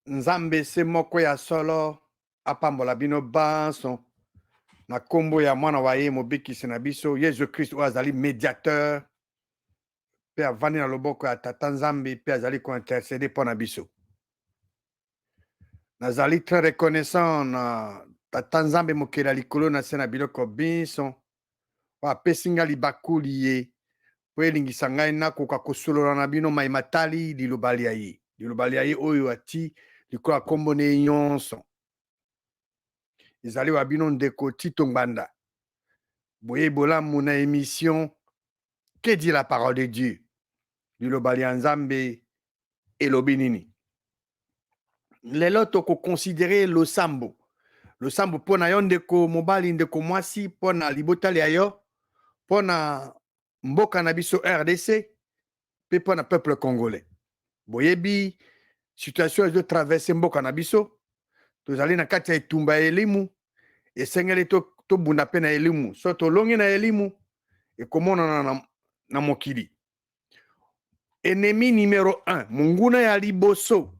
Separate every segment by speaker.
Speaker 1: Nzambe se moko ya solo apambola bino banso na kombo ya mwana wa ye mobikisi na biso Yesu Christ oyo azali médiateur pe avandi na loboko ya tata Nzambe pe azali kointercede mpo na biso. Nazali très reconnaissant na tata Nzambe mokeli ya likolo na se na biloko biso oyo apesi nga libakuli ye po elingisa ngai nakoka kosolola na bino mai matali liloba ya ye oyo ati likolo ya kombo na ye nyonso. Ezali wa bino ndeko Tito Ngbanda boye bolamu na émission Que dit la parole de Dieu liloba ya Nzambe elobi nini. Lelo tokokonsidere losambo mpo na yo ndeko mobali ndeko mwasi mpo na libotali ya yo mpo na mboka na biso RDC mpe mpo na peuple congolais. Boyebi situation ezo traverse mboka na biso, tozali na kati ya etumba ya elimu, esengeli tobunda mpe na elimu. So tolongi na elimu ekomonana na mokili. Ennemi numéro 1, monguna ya liboso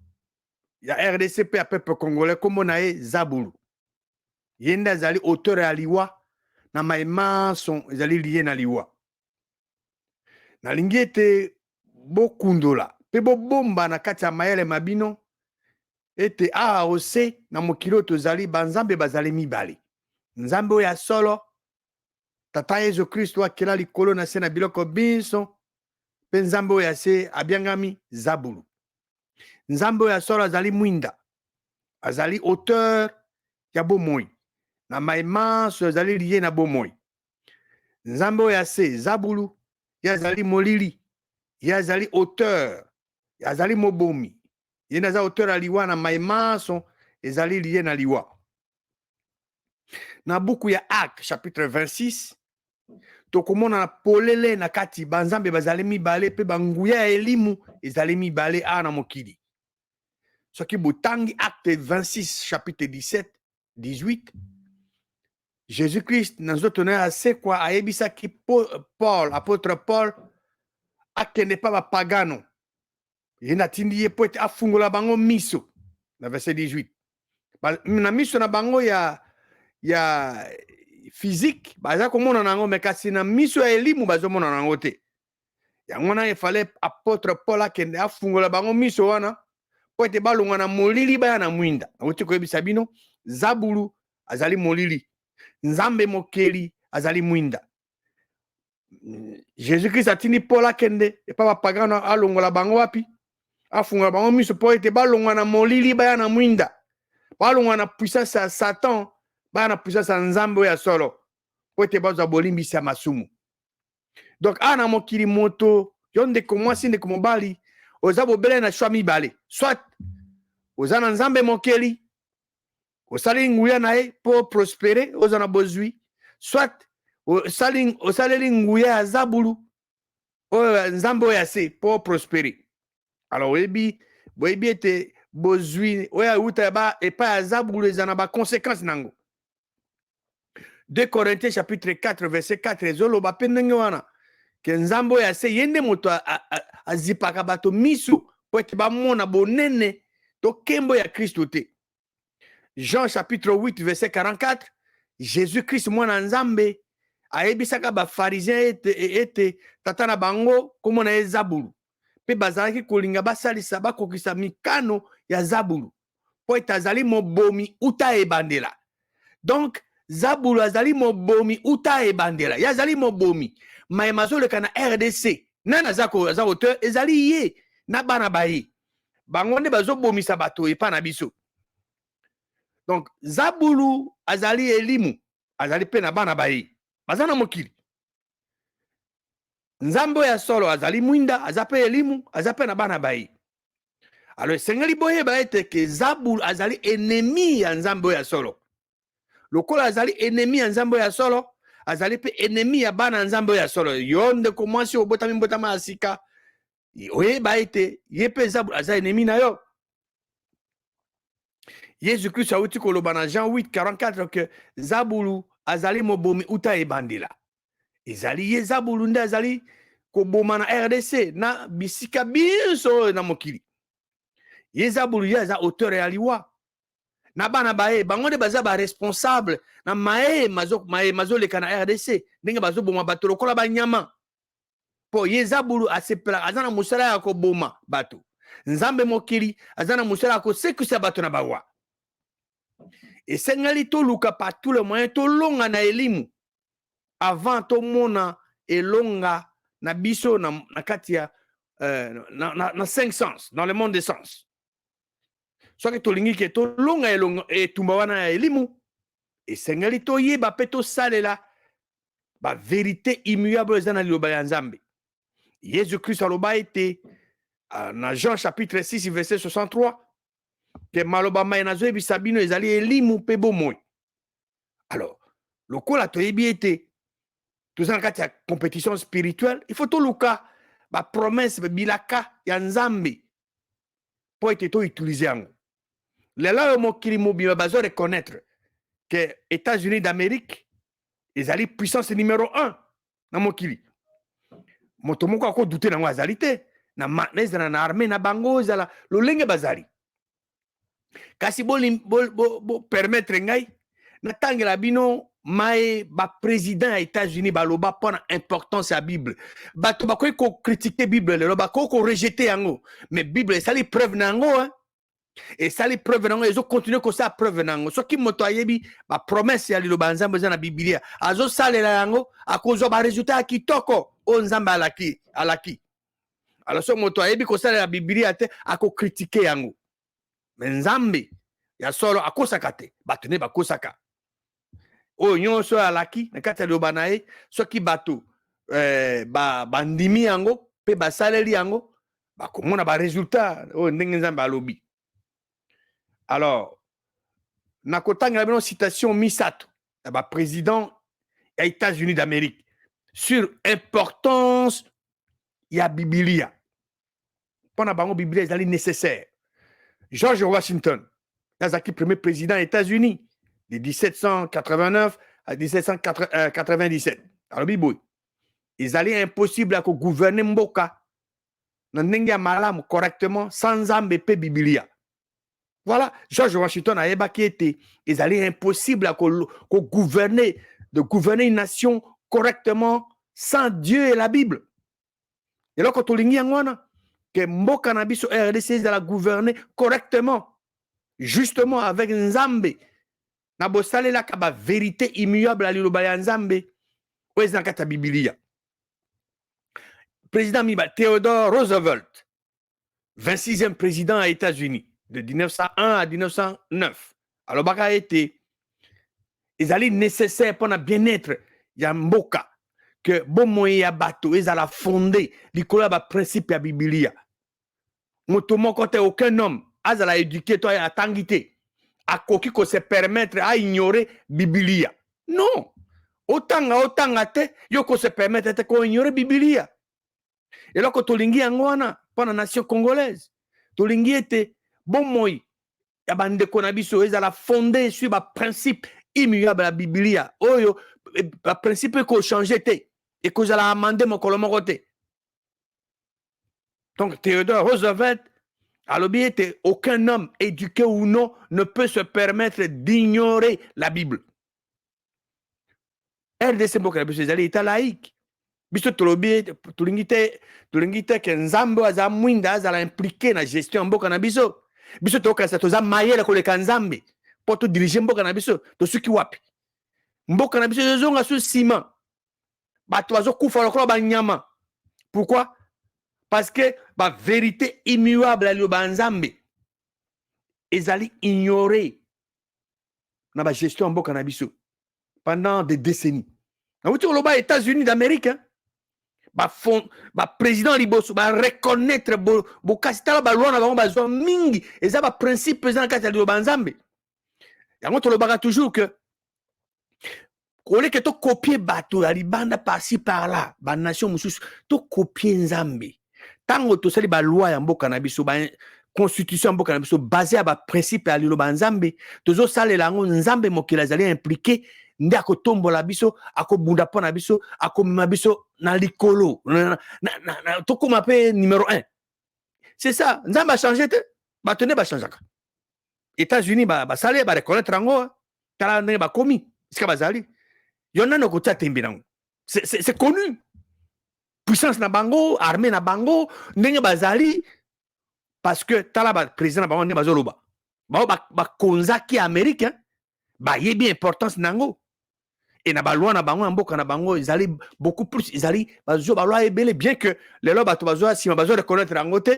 Speaker 1: ya RDC mpe ya peuple congolais, kombo na ye Zabulu. Ye nde azali auteur ya liwa na maimanso ezali liye na liwa. Nalingi ete bokundola mpe bobomba na kati ya mayele mabino ete ose na mokili oyo tozali banzambe bazali mibale. Nzambe oyo ya solo tata Yesu Kristo akela likolo na se na biloko biso mpe nzambe oyo ya se abiangami Zabulu. Nzambe oyo ya solo azali mwinda, azali auteur ya bomoi na maimanso azali liye na bomoi. Nzambe oyo ya se Zabulu ye azali molili, ye azali auteur, ye azali mobomi, ye aza auteur ya liwa na maimanso ezali liye na liwa. Na buku ya Acte chapitre 26 tokomona na polele na kati banzambe bazali mibale pe banguya ya elimu ezali mibale na mokili. Soki botangi Acte 26 chapitre 17 18 Jésus-Christ na nzoto na ye asekwa ayebisaki Paul, apôtre Paul akende pa bapagano ye natindi ye po ete afungola bango miso na verset 18. Na miso na bango ya physique baza komona nango me kasi na miso ya elimu bazomona nango te. Yango wana efale apôtre Paul akende afungola bango miso wana po ete balongwa na molili baya na mwinda. Nauti koyebisa bino Zabulu azali molili, Nzambe mokeli azali mwinda. Jésus-Christ atindi Paul akende epa bapagano alongola bango wapi? Afungola bango miso po ete balongwa na molili baya na mwinda, balongwa na puissance ya Satan baya na puissance ya Nzambe ya solo po ete bazwa bolimbisi ya masumu. Donc na mokili moto yo ndeko mwasi ndeko mobali oza bobele na choix mibale, soit oza na Nzambe mokeli osali nguya na ye po prospérer oza na bozwi, soit osaleli nguya ya Zabulu oyo Nzambe oyo ase po prospérer. Alors boyebi ete bozwi oyo euta epa ya Zabulu eza na baconséquence nango. 2 Corinthiens chapitre 4 verset 4 ezoloba pe ndenge wana ke Nzambe oyo ase ye nde moto azipaka bato miso po ete bamona bonene to kembo ya Kristo te. Jean chapitre 8 verset 44 Jésus-Christ mwana Nzambe ayebisaka bafarisien ete tata na bango kombo na ye Zabulu pe bazalaki kolinga basalisa bakokisa mikano ya Zabulu po ete azali mobomi uta ebandela. Donc Zabulu azali mobomi uta ebandela, ye azali mobomi mayema azoleka na RDC nani aza auteur ezali ye na bana baye bango nde bazobomisa bato epa na biso. Donc Zabulu azali elimu, azali pe na bana baye baza na mokili. Nzambe ya solo azali mwinda, aza pe elimu, aza pe na bana baye. Alors esengeli boyeba ete ke Zabulu azali ennemi ya Nzambe ya solo. Lokola azali ennemi ya Nzambe ya solo, azali pe ennemi ya bana Nzambe ya solo. Yo ndeko mwasi obotami mbotama ya sika oyeba ete ye pe Zabulu aza ennemi na yo. Jésus Christ auti koloba na Jean 8:44 que Zabulu azali mobomi uta ebandela. Ezali ye Zabulu nde azali koboma na RDC na bisika biso na mokili. Yezabulu yaza auteur ya liwa. Na bana bae bango de baza ba responsable na mazo leka na RDC ndenge bazo boma bato lokola banyama. Po Yezabulu asepela azana musala ya ko boma bato. Nzambe mokili azana musala ya ko sekusa bato na bawa. Et sengali to luka par tout le moyen to longa na elimu avant to mona elonga na biso na katia na 5 sens dans le monde des sens. Soit que to lingi ke to longa et tumbawana na elimu et sengali to yeba pe to salela ba vérité immuable zana liloba ya Nzambe. Jésus-Christ aloba été dans Jean chapitre 6 verset 63 que maloba mai nazo bisabino ezali elimu pe bomoi. Alors, lokola to yebi été tout ça quand il y a compétition spirituelle, il faut tout luka ba promesse bilaka ya Nzambe pour être to utiliser ango. Les là mokili mobile bazo reconnaître que États-Unis d'Amérique ezali puissance numéro 1 na mokili. Moto moko ako douter na azali te na maneza na armée na bango zala lolenge bazali. Kasi bo permettre ngai na tangela bino mai ba président ya États-Unis baloba pona importance ya Bible. Bato bakoki ko critiquer Bible le bakoki ko rejeter yango, mais Bible sali preuve nango hein. Et sali preuve nango ezo continuer ko sa preuve nango. Soki moto ayebi ba promesse ya liloba Nzambe za na Biblia azo salela yango akozo ba résultat kitoko o Nzambe alaki. Alors so moto ayebi ko salela Biblia te ako critiquer yango. Mais Nzambe ya solo akosaka te bato ne bakosaka. O nyonso alaki na kati ya liloba na ye soki bato bandimi yango pe basaleli yango bakomona ba résultat o ndenge Nzambe alobi. Alors, nakotanga la citation Misato, président des États-Unis d'Amérique, sur l'importance de la Biblia. Pendant que la Biblia est nécessaire. George Washington, le premier président des États-Unis, de 1789 à 1797. Alors, ils allaient impossible à gouverner Mboka, correctement, sans Nzambe pe Biblia. Voilà, George Washington a ébaqué été, ils allaient impossible à gouverner, de gouverner une nation correctement sans Dieu et la Bible. Et là, quand on dit que Mboka na biso RDC la gouverner correctement, justement avec Nzambe, na bosale la kaba vérité immuable à liloba ya Nzambe, ou ezakata Biblia. Président Theodore Roosevelt, 26e président des États-Unis. De 1901 à 1909. Alors, il a été, ils allaient nécessaire pour le bien-être, Yamboka, que bon moyen bateau, ils allaient fonder, l'école a principe à Biblia. Motomo côté aucun homme, ils allaient éduquer toi à tangité, à coquille que se permettre à ignorer Biblia. Non. Autant à te, yo ko se permettre de ignorer Biblia. Et là, quand tu lingi angwana, pour la nation congolaise, tu lingi était bon moi, ya bande konabiso ezala fondé sur ba principe immuable la Biblia. Oyo ba principe ko changer té et que j'ala amender mon colombo côté. Donc Theodore Roosevelt a l'obéité aucun homme éduqué ou non ne peut se permettre d'ignorer la Bible. RDC mboka biso ezali état laïque. Biso tolobi tulingite ke Nzambe aza mwinda azala impliqué na gestion mboka na biso. Biso tokasa toza mayele koleka Nzambe po to diriger mboka na biso to suki wapi mboka na biso zonga sur ciment bato bazo kufa lokola banyama. Pourquoi? Parce que ba vérité immuable ali ba Nzambe ezali ignoré na ba gestion mboka na biso pendant des décennies. Na wuti loba États-Unis d'Amérique ba président liboso ba reconnaître bo kasitala ba loi na bango ba zo mingi eza ba principe za kati ya ba Nzambe. Yango to lobaka toujours que que to copier bato ya libanda par-ci par-là ba nation mususu to copier Nzambe. Tango to sali ba loi ya mboka na biso ba constitution mboka na biso basé à ba principe ya ba Nzambe tozo salela ngo Nzambe mokila zali impliqué nde akotombola biso akobunda po na biso akomema biso na likolo tokoma pe numéro 1. C'est ça, Nzambe a changé te. batone bachangeaka. États-Unis basali bareconnaître yango tala ndenge bakomi esika bazali yo nano kotia tembe nango c'est connu puissance na bango armée na bango ndenge bazali parce que tala président na bango ndenge bazoloba bao bakonzaki Amérique bayebi importance nango et na baloi na bango mboka na bango ezali beaucoup plus ezali bazo baloi ebele bien que lelo bato bazo sima bazo reconnaître yango te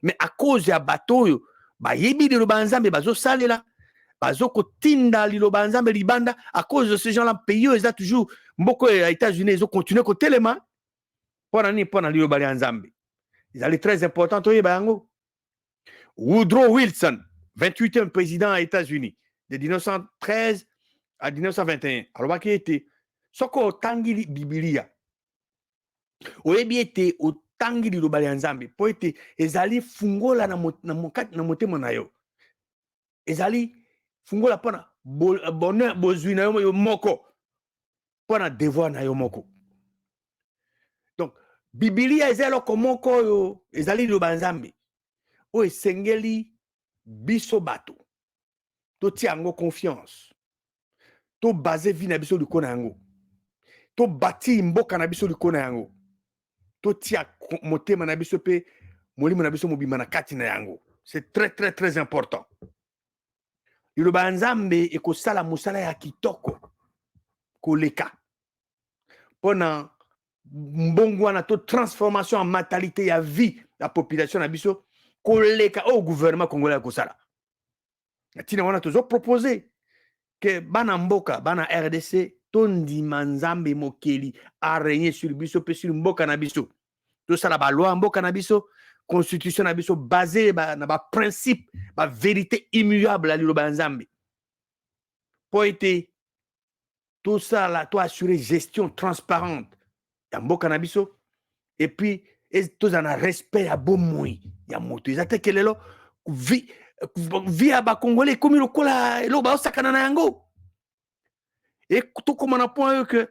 Speaker 1: mais à cause ya bato oyo bayebi liloba nzambe bazo salela bazo kotinda liloba nzambe libanda à cause de ces gens là pays eza toujours mboko ya États-Unis ils ont continué ko telema pona ni pona liloba ya nzambe ezali très important toyeba yango. Woodrow Wilson 28e président aux États-Unis de 1913 à 1921 alobaki ete soko otangi bibilia oyebi ete otangi liloba ya nzambe po ete ezali fungola na motema na yo ezali fungola pona bonheur bozwi na yo moko pona devoir na yo moko. Donc bibilia ezali eloko moko oyo ezali liloba nzambe oyo esengeli biso bato totia yango confiance to base vie na biso likolo na yango to bati mboka na biso likolo na yango to tia motema na biso pe molimo na biso mobima na kati na yango. C'est très très très important. Liloba nzambe ekosala mosala ya kitoko koleka pona mbongo wana to transformation en mentalité ya vie la population na biso koleka au gouvernement congolais kosala tina wana tozo proposer que bana mboka bana RDC tondima nzambe mokeli a régner sur biso pe sur mboka na biso to sala ba loi mboka na biso constitution na biso basé na ba principe ba vérité immuable à liloba nzambe po ete tout ça là to assurer gestion transparente ya mboka na biso et puis tous en respect ya bomoi ya moto ezate kelelo via ba congolais comme lokola elo ba osakana na yango et to comme na point que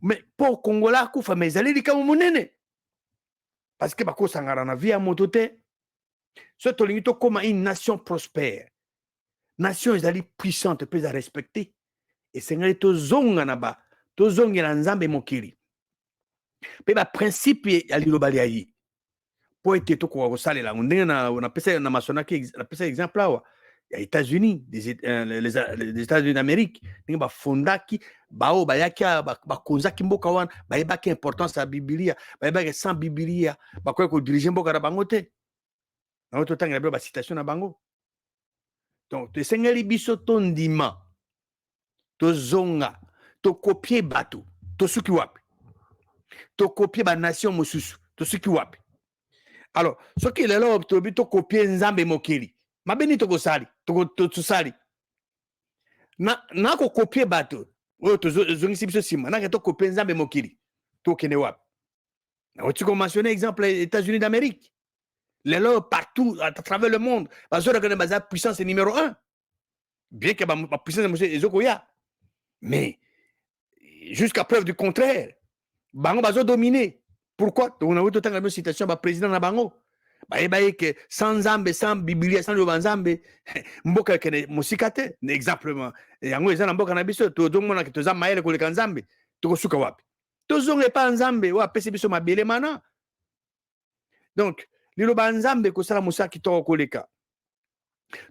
Speaker 1: mais pour congolais kufa mais ezali likamo monene parce que bako sangara na via moto te so tolingi to comme une nation prospère nation ezali puissante peut à respecter et sengeli to zonga na ba to zongela nzambe mokili pe ba principe ya liloba ya yi po ete to ko salela ndenge na pesa na masonaki na pesa exemple là ya États-Unis les États-Unis d'Amérique ndenge ba fondaki bao bayaki ba konzaki mboka wana bayebaki importance ya Biblia bayebaki sans Biblia bakoki ko diriger mboka na bango te na to tanga ba citation na bango. Donc te sengeli biso to ndima to zonga to copier bato to suki wapi to copier ba nation mosusu to suki wapi. Alors ce qui est là to copier nzambe mokeli mabeni to kosali to sali na ko copier bato oyo to zongisi biso sima na to copier nzambe mokeli to kene wapi. Na tu mentionner exemple les États-Unis d'Amérique les leurs partout à travers le monde parce que la puissance numéro 1 bien que la puissance ezokoya mais jusqu'à preuve du contraire bango bazo dominer. Pourquoi on a eu autant de citation ba président na bango ba que sans nzambe sans Biblia sans liloba nzambe mboka kene musikate exemplement yango eza na mboka na biso to mona ke toza maele koleka nzambe to kosuka wapi to zonge pa nzambe wa pesi biso mabele mana. Donc liloba nzambe ko sala musaki to koleka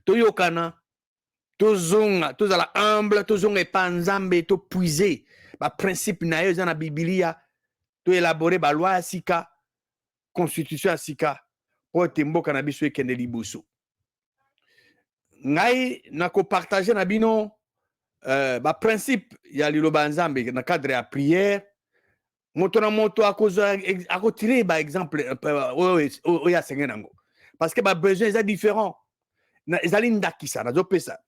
Speaker 1: to yokana to zonga to zala humble to zonge pa nzambe to puiser ba principe na yo za na Biblia to élaborer ba loi sika constitution sika po te mboka na biso ekende liboso. Ngai na ko partager na bino ba principe ya liloba nzambe na cadre ya prière moto na moto ako tirer ba exemple oya sengenango parce que ba besoin est différent na ezali ndakisa na zo pesa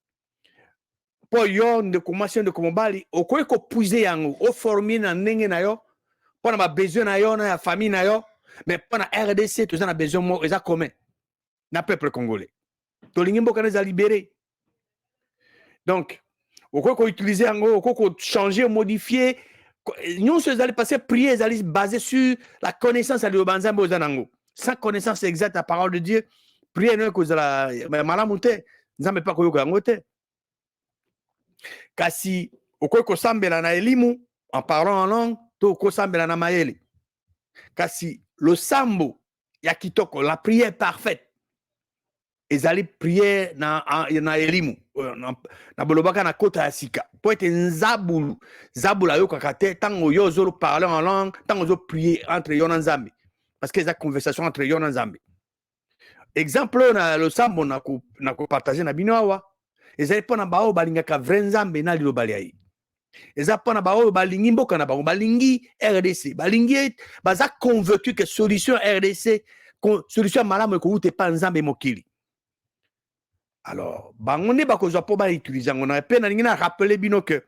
Speaker 1: po yo de commencer de komobali okoy ko puiser yango o former na ndenge na yo po na ba besoin na yo na famille na yo mais pour la RDC tout ça na besoin mo eza commun na peuple congolais to lingi mboka na za libéré. Donc okoy ko utiliser yango okoy ko changer modifier nous se allons passer prier les allons basé sur la connaissance à l'Obanzambo Zanango sans connaissance exacte de la parole de Dieu prière no kozala malamu te nzambe pa koyoka yango te kasi okoki kosambela na elimu en parlant en langue to okosambela na mayele kasi losambo ya kitoko la prière parfaite ezali prière na elimu na bolobaka na kota ya sika po ete nzabulu ayokaka te ntango yo ozolo parler en langue ntango ozo prier entre yo na nzambe parce que eza conversation entre yo na nzambe exemple oyo na losambo na kopartage na bino awa ezali mpo na baoyo balingaka vrai nzambe na liloba lia ye eza mpo na baoyo balingi mboka na bango balingi RDC balingi baza convaincu que solution RDC solution ya malamu ekouta epa nzambe mokili. Alors, bango nde bakozwa mpo bautilize yango na mpe nalingi na rappele bino ke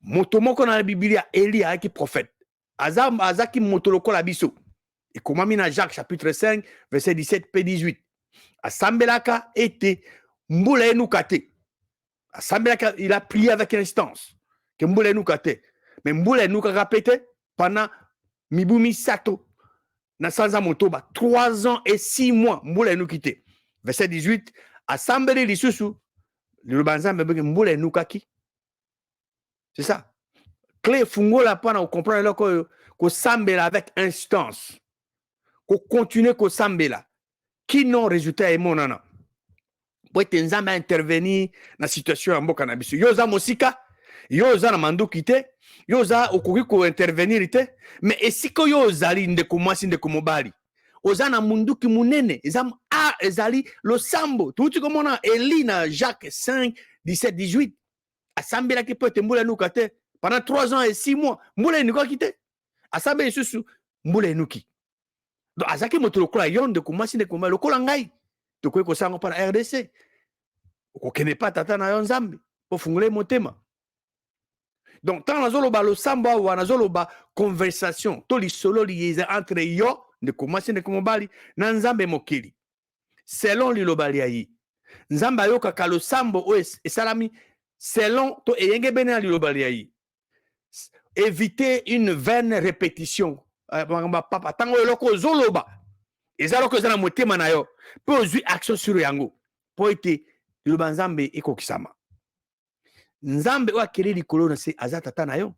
Speaker 1: moto moko na Biblia Eli ayaki prophète azaki moto lokola biso ekomami na Jacques chapitre 5 verset 17 pe 18 asambelaka ete mbula enuka te asambelaka il a prié avec instance ke mbula enuka te mais mbula enukaka pe te pendant mibu misato na sanza motoba 3 ans et 6 mois mbula enuki te verset 18 asambeli lisusu liloba nzambe beke mbula enukaki. C'est ça. Clé fungola mpona comprendre eloko oyo kosambela avec instance kocontinue kosambela kino résultat emonana po ete nzambe aintervenir na situation ya mboka na biso yo oza mosika yo oza na manduki te yo oza okoki kointervenir te mais esika oyo ozali ndeko mwasi ndeko mobali oza na munduki munene ezali losambo tuuti komona Eli na Jacques 5 17 18 asambelaki po ete mbula enuka te pendant 3 ans et 6 mois mbula enukaki te asambeli lisusu mbula enuki donc azalaki moto lokola yo ndeko mwasi ndeko mobali lokola ngai tokoki kosanga mpo na RDC okokende pa tata na yo nzambe po fungula motema. Donc ntango nazoloba losambo awa nazoloba conversation to lisolo liyeza entre yo ndeko mwasi ndeko mobali na nzambe mokili selon liloba lia ye nzambe ayokaka losambo oyo esalami selon to eyenge bene na liloba lia ye éviter une vaine répétition papa ntango eloko ozoloba eza eloko eza na motema na yo mpe ozwi action sur yango mpo ete liloba nzambe ekokisama. Nzambe oyo akeli likolo na se aza tata na yo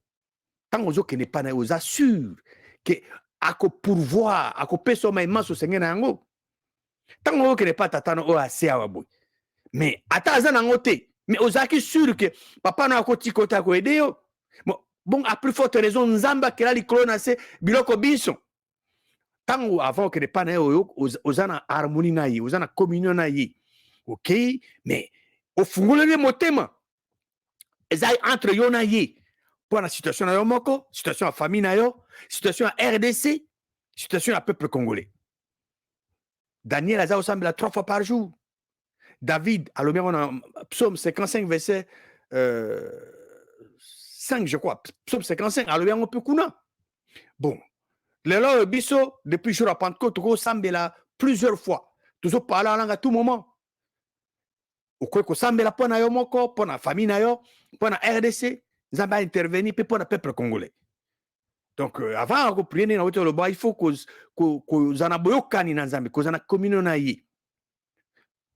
Speaker 1: ntango ozokende pa na yo oza sûr ke akopourvoir akopesa oma emanso osenge na yango ntango ozokende pa tata na oyo ase awa boye mais ata aza nango te mais ozalaki sûr ke papa na akotika te akoede yo bon a plus forte raison nzambe akela likolo na se biloko biso ntango avant okende pa na ye oyo oza na harmonie na ye oza na communion na ye ok mais ofungoleli motema ezali entre yo na ye mpo na situation na yo moko situation ya famille na yo situation ya RDC situation ya peuple congolais. Daniel aza osambela 3 fois par jour. David alobi yango na psaume 55 verset 5 je crois psaume 55 alobi yango mpe kuna bon lelo oyo biso depuis jour ya Pentecôte tokosambela plusieurs fois tozopala alanga à tout moment okoki kosambela mpo na yo moko mpo na famille na yo mpo na RDC nzambe aintervenir mpe mpo na peuple congolais. Donc avant koprier ndenge nauti oloba il faut kozala na boyokani na nzambe kozala na communion na ye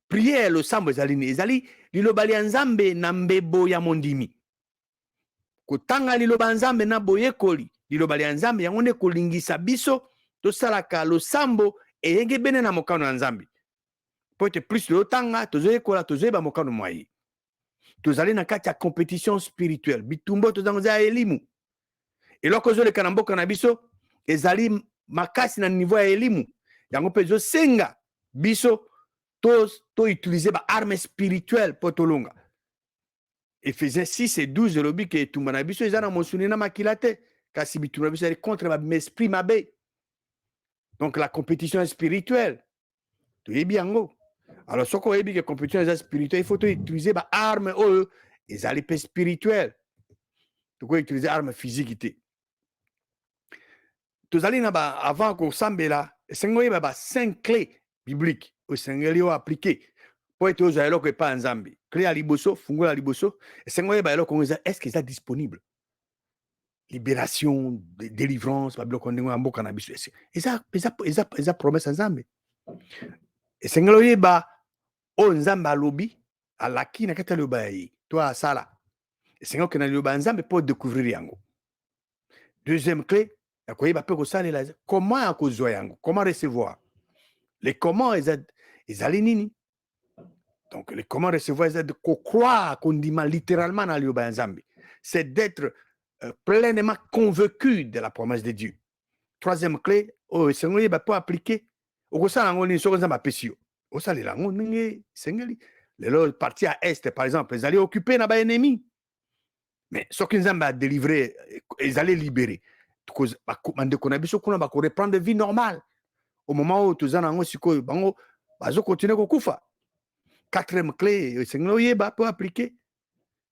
Speaker 1: priere losambo ezali nini ezali liloba lia nzambe na mbebo ya mondimi kotanga liloba nzambe na boyekoli liloba lia nzambe yango nde kolingisa biso tosalaka losambo eyenge bene na mokano ya nzambe po ete plus tozotanga tozoyekola tozoyeba mokano mwa ye tozali na kati ya compétition spirituelle bitumba tozango eza ya elimu eloko ozoleka na mboka na biso ezali makasi na niveau ya elimu yango mpe ezosenga biso to utiliser ba arme spirituelle po tolonga. Ephésiens 6 et 12 elobi ke etumba na biso eza na mosuni na makila te kasi bitumba na biso ezali contre baesprit mabe. Donc la compétition spirituelle toyebi yango. Alors soko oyebi ke compétition eza spirituelle il faut to utiliser ba arme oyo ezali pe spirituelle tokoki utiliser arme physique te. Tozali na ba avant kosambela esengo oyeba ba 5 clés bibliques osengeli o appliquer po ete ozwa eloko epa nzambe clé ya liboso fungola liboso esengo oyeba eloko ngo est-ce que eza disponible libération délivrance babiloko ndenge ya mboka na biso eza promesse ya nzambe esengeli oyeba oyo nzambe alobi alaki na kati ya liloba ya ye to asala esengeli okende na liloba ya nzambe mpo découvrir yango. Deuxième clé ya koyeba mpe kosalela comment ya kozwa yango, comment recevoir. Les comment ezali nini? Donc les comment recevoir eza de kokroire kondima littéralement na liloba ya nzambe. C'est d'être pleinement convaincu de la promesse de Dieu. Troisième clé oyo esengeli oyeba mpo appliquer okosala yango nini soki nzambe apesi yo osalela yango ndenge esengeli. Lelo parti ya este par exemple ezali occupé na baennemi, mais soki nzambe adélivre ezali libéré bandeko na biso kuna bakoreprendre vie normale au moment oyo toza na yango sikoyo bango bazokontinue kokufa. Quatrième clé esengeli oyeba mpo appliquer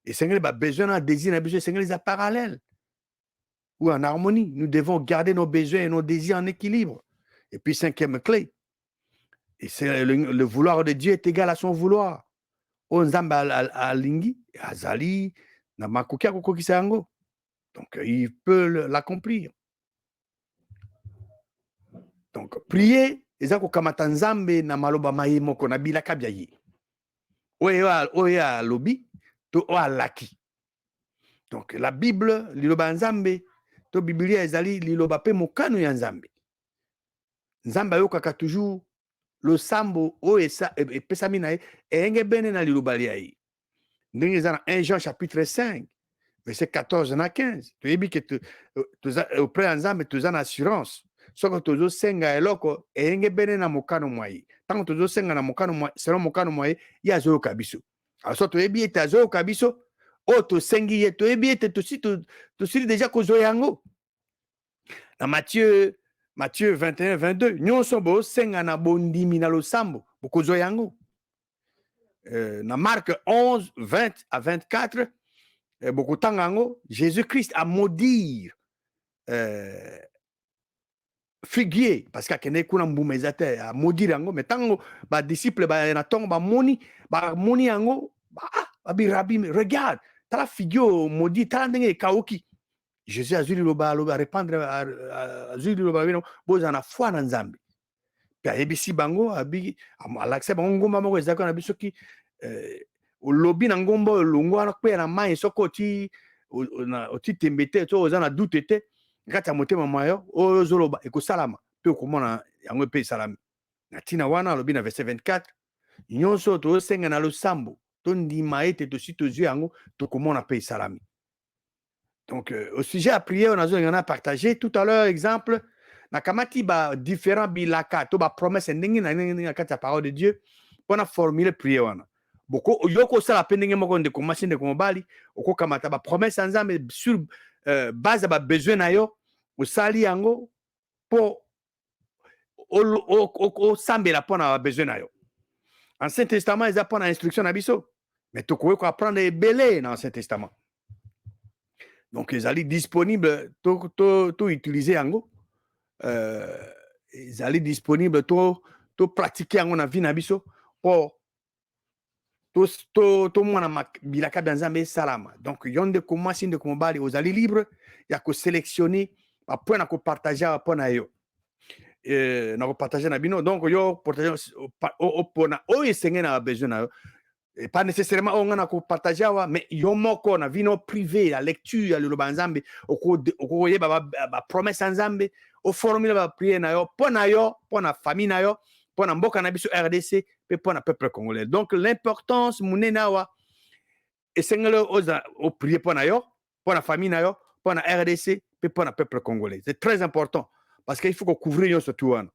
Speaker 1: esengeli babesoin na désir na biso esengeli eza parallèle ou en harmonie. Nous devons garder nos besoins et nos désirs en équilibre. Et puis cinquième clé, et c'est le vouloir de Dieu est égal à son vouloir. O nzambe alingi azali na makoki ya kokokisa yango, donc il peut l'accomplir. Donc prier eza kokamata nzambe na maloba maye moko na bilaka bya ye oyo alobi to oyo alaki. Donc la Bible liloba nzambe to Biblia ezali liloba pe mokano ya nzambe. Nzambe ayokaka toujours losambo oyo epesami na ye eyenge bene na liloba lia ye. Ndenge eza na 1 Jean chapitre 5 verset 14 na 15 toyebi ke auprès ya nzambe toza na assurance soki tozosenga eloko eyenge bene na mokano mwa ye. Ntango tozosenga na mokano mwa selon mokano mwa ye ye azoyoka biso. Alors so toyebi ete azoyoka biso oyo tosengi ye toyebi ete tosili deja kozwa yango. Na Matthieu 21 22 nyonso bosenga na bondimi na losambo bokozwa yango. Na Marc 11 20 à 24 bokotanga yango Jésus-Christ a maudire figuier parce qu'akende kuna mbuma eza te a maudire yango, mais ntango badisciple na ntongo bamoni yango babirabi regarde tala figuier maudit tala ndenge ekauki. Jésus azwi liloba aloba répandre azwi liloba bino boza na foi na nzambe pe ayebisi bango alakisa bango ngomba moko ezalaka na biso ki olobi na ngomba olongo wana kpe na mai soki oti tembe te to oza na dute te kati ya motema mwa yo oyo ozoloba ekosalama mpe okomona yango mpe esalami. Na ntina wana alobi na verset 24 nyonso tozosenga na losambo tondima ete tosi tozwi yango tokomona mpe esalami. Donc, au sujet à prier, on a partagé tout à l'heure, exemple, nakamati ba différents bilaka, to ba promesse ndenge na kati ya parole de Dieu, pour formuler prier wana. Boko yoko sala pendenge moko de commencer de komobali, oko kamata ba promesse nzambe sur base ba besoin na yo, osali yango po o sambela pona ba besoin na yo. Ancien Testament eza pona instruction na biso, mais to ko apprendre belé dans Ancien Testament. Donc, ils allaient disponibles, tout utiliser yango. Ils allaient disponibles, tout pratiquer yango na vie na biso pour tout mwana bilaka banzambe salama. Donc, yonde kuma sinde kumobali, aux allez libres, ya ko sélectionner, ba point na ko partager pa na yo. Na ko partager na bino. Donc, yo partager pona o esenge na besoin na yo. Et pas nécessairement on a partager mais yo moko na vino privé la lecture le lobanzambe oko yeba ba promesse nzambe o formule ba prière na yo pona famille na yo pona mboka na biso RDC pe pona peuple congolais. Donc l'importance munena wa esengelo oza o prier pona yo pona famille na yo pona RDC pe pona peuple congolais. C'est très important parce qu'il faut qu'on couvre yo ce tout wana.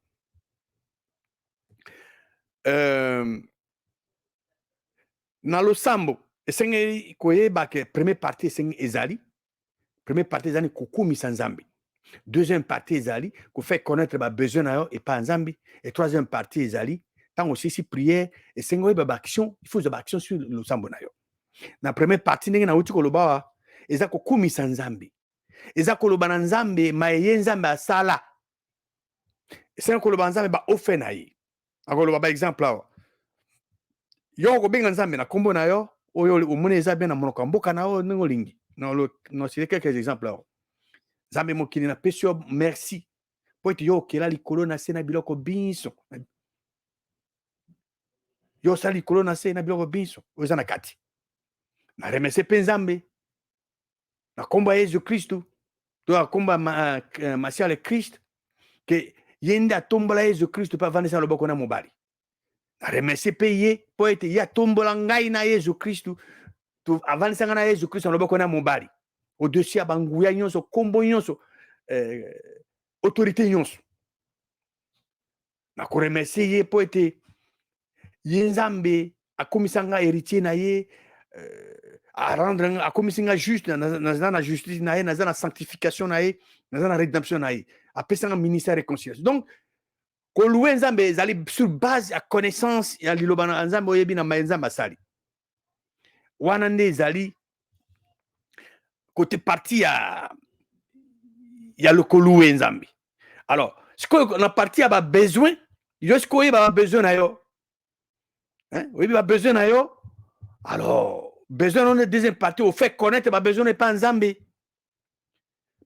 Speaker 1: Na losambo esengeli koyeba ke première partie esengeli ezali première partie ezali kokumisa nzambe, deuxième partie ezali kofaire connaître ba besoin na yo et pas nzambe, et troisième partie ezali tant aussi si prière esengeli ba action il faut ba action sur losambo na yo. Na première partie ndenge na uti koloba eza kokumisa nzambe eza koloba na nzambe maye nzambe asala esengeli koloba nzambe ba ofe na ye akoloba ba exemple awa yo kobenga nzambe na kombo na yo oyo omoni eza bien na monoko mboka na yo ndenge olingi no c'est quelques exemples awa nzambe mokili na pesi yo merci po ete yo okela likolo na se na biloko biso yo sali likolo na se na biloko biso oyo eza na kati na remercie mpe nzambe na kombo ya yesu kristu to na kombo ya masiya le kristu ke ye nde atombola yesu kristu mpe avandisa na loboko na mobali na remercie mpe ye mpo ete ye atombola ngai na yesu kristu avandisa ngai na yesu kristu na loboko na mobali au-dessus ya banguya nyonso kombo nyonso autorité nyonso na koremercie ye mpo ete ye nzambe akomisa nga héritier na ye akomisi nga juste naza na justice na ye naza na sanctification na ye naza na rédemption na ye apesa nga ministère réconciliation donc koluwe nzambe ezali sur base ya connaissance ya liloba na nzambe oyebi na nzambe asali wana nde ezali côté parti ya lokoluwe nzambe alors sikoyo na parti ya babesoin yo sikoyo oyeba babesoin na yo oyebi babesoin na yo alors besoin non deuxième partie au fait connaître babesoin n'est pas nzambe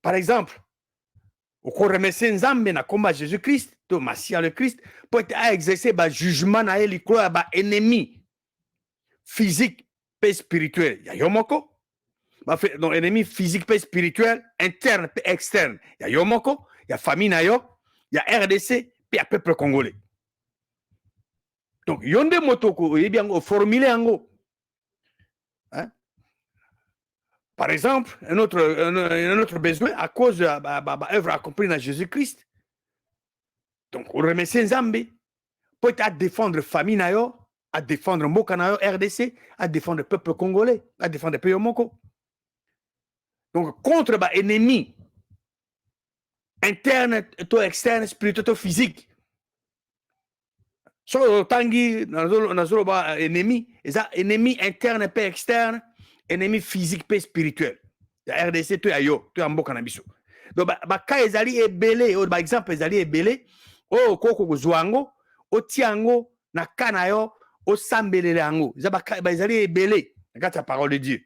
Speaker 1: par exemple okoremercie nzambe na komba jésus christ to masiya le christ po ete aexerce bajugement na ye likolo ya baennemi physique mpe spirituel ya yo moko donc ennemi physique mpe spirituel interne mpe externe ya yo moko ya famille na yo ya rdc mpe ya peuple congolais donc yo nde moto oyebi yango oformule yango hein? Par exemple, un autre besoin à cause de l'œuvre accomplie dans Jésus-Christ. Donc, on remercie Nzambe pour à défendre la famille, à défendre Mboka RDC, à défendre le peuple congolais, à défendre le pays Moko. Donc, contre l'ennemi interne, externe, spirituel, physique. Sur tangi, ennemi, ennemi interne et externe, ennemi physique et spirituel. La RDC, tu as yo, tu as mboka na biso. Donc, ka ezali ebele, par exemple, ezali ebele, o koko zwango, o tiango, na kana yo, o sambelele ango. Ezali ebele, regarde la parole de Dieu.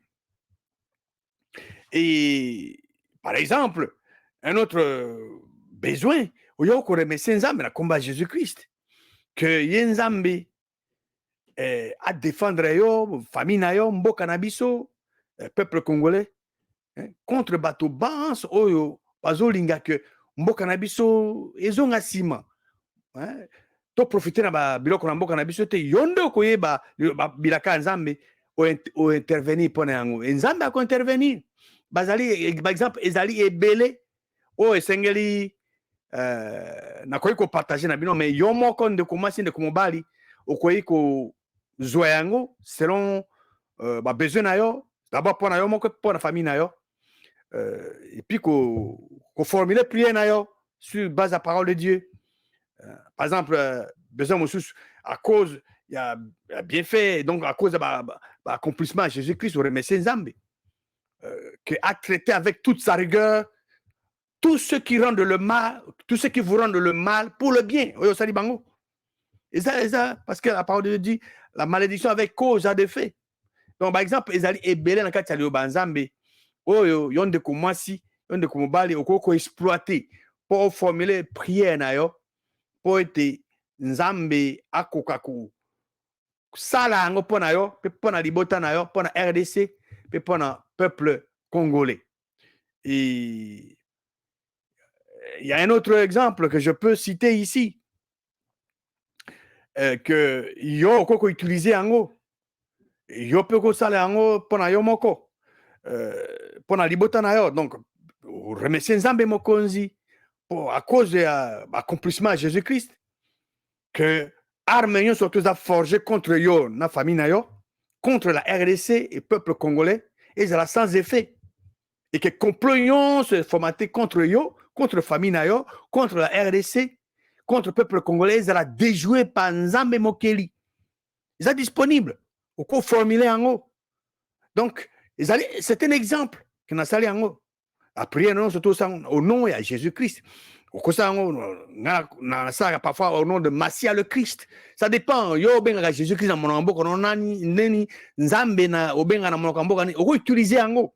Speaker 1: Et, par exemple, un autre besoin, yo ko remercie Nzambe na komba Jésus-Christ. Que Yenzambe à défendre yo, famille na yo, mboka na biso, peuple congolais, contre bato bans oyo bazolinga que mboka na biso ezonga sima. To profiter na biloko na mboka na biso te yondo koyeba bilaka nzambe o intervenir pona yango. Nzambe ako intervenir. Bazali par exemple ezali ebele o esengeli nakoki kopartage na bino mais yo moko ndeko mwasi ndeko mobali okoki kozwa yango selon babesoin na yo d'abord mpo na yo moko mpo na famille na yo et puis koformule prière na yo sur base de la parole de Dieu par exemple besoin mosusu à cause il y a bien fait donc à cause de l'accomplissement de Jésus-Christ on remercie Nzambe qui a traité avec toute sa rigueur tous ceux qui rendent le mal, tous ceux qui vous rendent le mal pour le bien. Et ça, parce que la parole de Dieu dit, la malédiction avec cause a des faits. Donc, par exemple, ils allaient ébélé dans le cas de Banzambe, yon de komasi, yon de komobali, oko exploiter pour formuler prière na yo, pour être Nzambe akokaku. Sala ango pona yo, pe pona libota na yo, pona RDC, pe pona peuple congolais. Et il y a un autre exemple que je peux citer ici, que yo koko utilisé ango, yo peko sale ango pona yo moko, pona libota na yo. Donc, remercier Nzambe mokonzi à cause de l'accomplissement de Jésus-Christ, que armes yon sont tous forgées contre yo, na famille na yo, contre la RDC et peuple congolais, et ça sans effet. Et que complot se formaté contre yo, contre la famille na yo, contre la RDC, contre le peuple congolais, ils ont déjoué par Nzambe Mokeli. Ils sont disponibles. Au cours formulé en haut. Donc, c'est un exemple que nous avons en haut. La prière, non, surtout au nom de Jésus-Christ. Au cours parfois au nom de Masiya le Christ. Ça dépend. Yo benga Jésus-Christ dans mon ambo, qu'on a neni Nzambe na obenga na mon ambo, on peut utiliser en haut.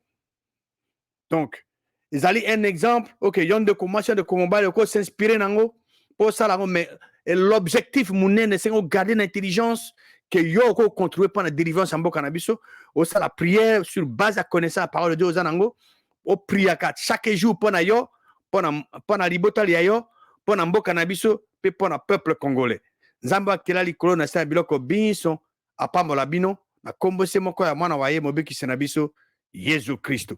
Speaker 1: Donc, ils allaient un exemple, ok, yon de commencer de combat, de s'inspirer nango pour ça là, mais l'objectif mounen c'est de garder l'intelligence que yo ko contribuer pour la délivrance en boka na biso au ça la prière sur base à connaissance la parole de Dieu aux anango au prier chaque jour pour na yo pour na libota ya yo pour na mboka na biso pe pour na peuple congolais nzamba kela likolo na sa biloko biso apambola bino na kombo se moko ya mwana wa ye mobeki na biso Yesu Kristo